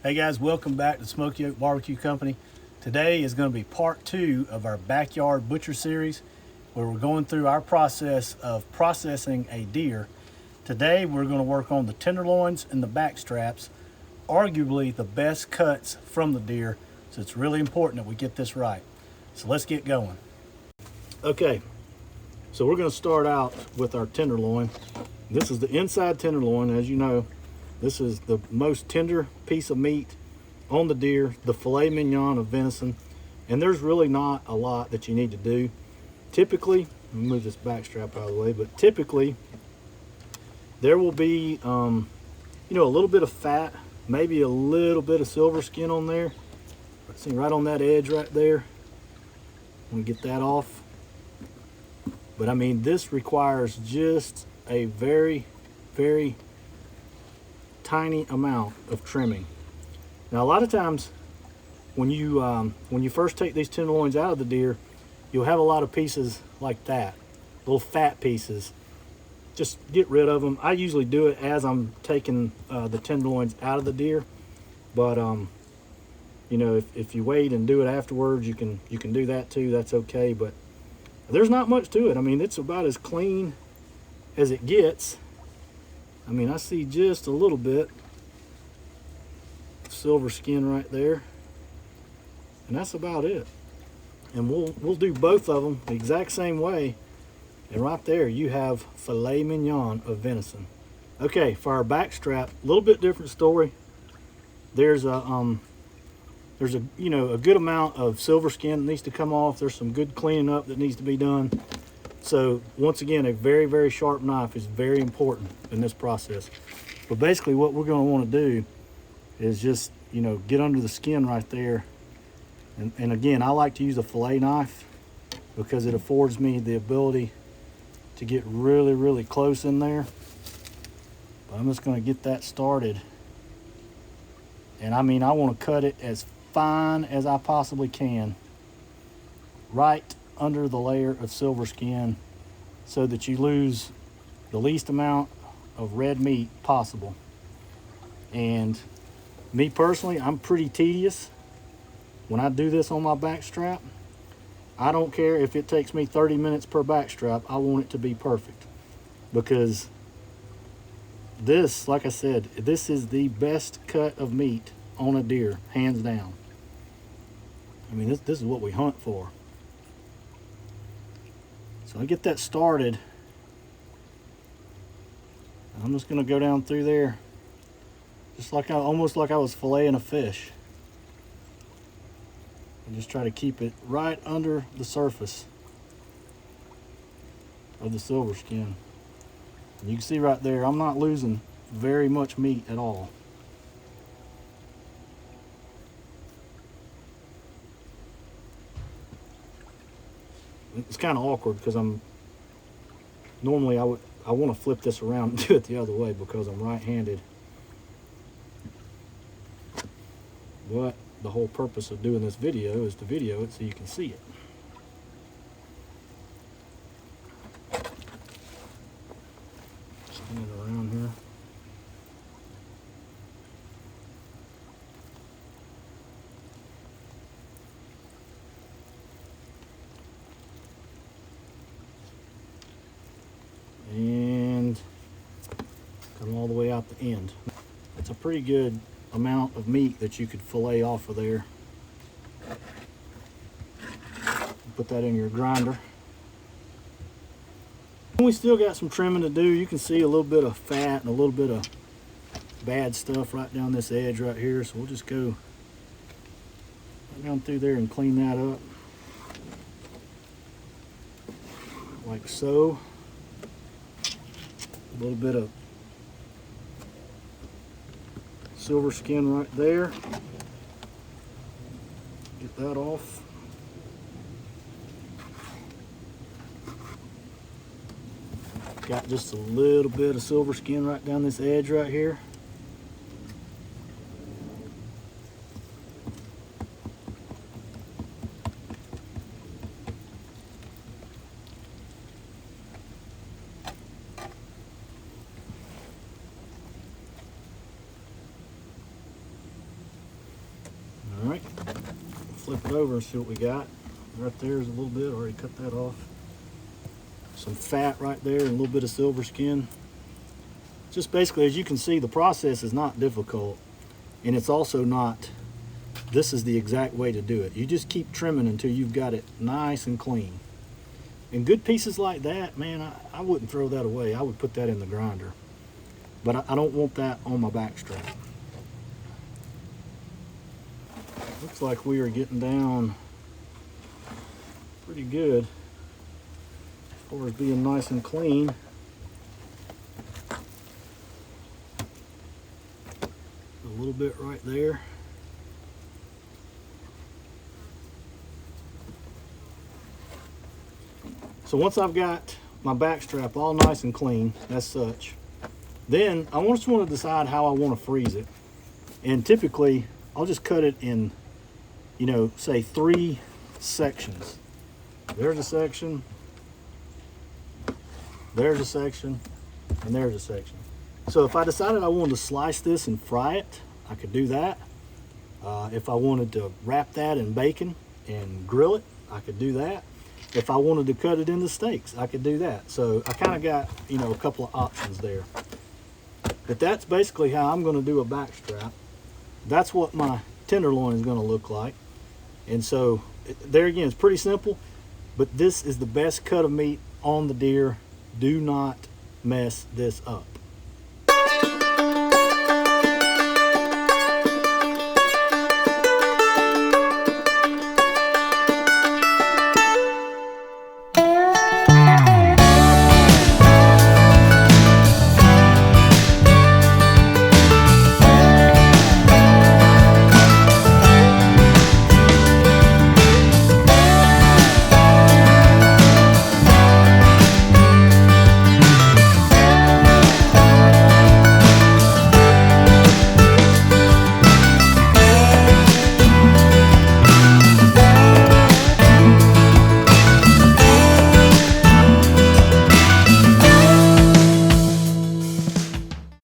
Hey guys, welcome back to Smoky Oak Barbecue Company. Today is going to be part 2 of our backyard butcher series where we're going through our process of processing a deer. Today we're going to work on the tenderloins and the backstraps, arguably the best cuts from the deer, so it's really important that we get this right. So let's get going. Okay, so we're going to start out with our tenderloin. This is the inside tenderloin. As you know, this is the most tender piece of meat on the deer, the filet mignon of venison, and there's really not a lot that you need to do. Typically, let me move this backstrap out of the way, but typically there will be a little bit of fat, maybe a little bit of silver skin on there. See, right on that edge right there. I'm gonna get that off. But I mean, this requires just a very, very tiny amount of trimming. Now, a lot of times when you first take these tenderloins out of the deer, you'll have a lot of pieces like that, little fat pieces. Just get rid of them. I usually do it as I'm taking the tenderloins out of the deer, but if you wait and do it afterwards, you can do that too. That's okay. But there's not much to it. I mean, it's about as clean as it gets. I mean, I see just a little bit of silver skin right there, and that's about it. And we'll do both of them the exact same way, and right there you have filet mignon of venison. Okay, for our backstrap, a little bit different story. There's a good amount of silver skin that needs to come off. There's some good cleaning up that needs to be done. So once again, a very, very sharp knife is very important in this process. But basically what we're going to want to do is just, get under the skin right there. And again, I like to use a fillet knife because it affords me the ability to get really, really close in there. But I'm just going to get that started. And I mean, I want to cut it as fine as I possibly can, right under the layer of silver skin, so that you lose the least amount of red meat possible. And me personally, I'm pretty tedious when I do this on my backstrap. I don't care if it takes me 30 minutes per backstrap. I want it to be perfect, because this, like I said, this is the best cut of meat on a deer, hands down. I mean, this is what we hunt for. So I get that started. I'm just going to go down through there, just like almost like I was filleting a fish, and just try to keep it right under the surface of the silver skin. And you can see right there, I'm not losing very much meat at all. It's kind of awkward because normally I want to flip this around and do it the other way because I'm right-handed. But the whole purpose of doing this video is to video it so you can see it. Spin it around here. And come all the way out the end. That's a pretty good amount of meat that you could fillet off of there. Put that in your grinder. We still got some trimming to do. You can see a little bit of fat and a little bit of bad stuff right down this edge right here. So we'll just go right down through there and clean that up. Like so. A little bit of silver skin right there. Get that off. Got just a little bit of silver skin right down this edge right here. right, flip it over and see what we got. Right there's a little bit, already cut that off. Some fat right there and a little bit of silver skin. Just basically, as you can see, the process is not difficult, and it's also not, this is the exact way to do it. You just keep trimming until you've got it nice and clean. And good pieces like that, man, I wouldn't throw that away. I would put that in the grinder. But I don't want that on my backstrap. Looks like we are getting down pretty good as far as being nice and clean. A little bit right there. So once I've got my backstrap all nice and clean, as such, then I just want to decide how I want to freeze it. And typically, I'll just cut it in, you know, say 3 sections. There's a section, there's a section, and there's a section. So if I decided I wanted to slice this and fry it, I could do that. If I wanted to wrap that in bacon and grill it, I could do that. If I wanted to cut it into steaks, I could do that. So I kind of got, you know, a couple of options there. But that's basically how I'm going to do a backstrap. That's what my tenderloin is going to look like. And so there again, it's pretty simple, but this is the best cut of meat on the deer. Do not mess this up.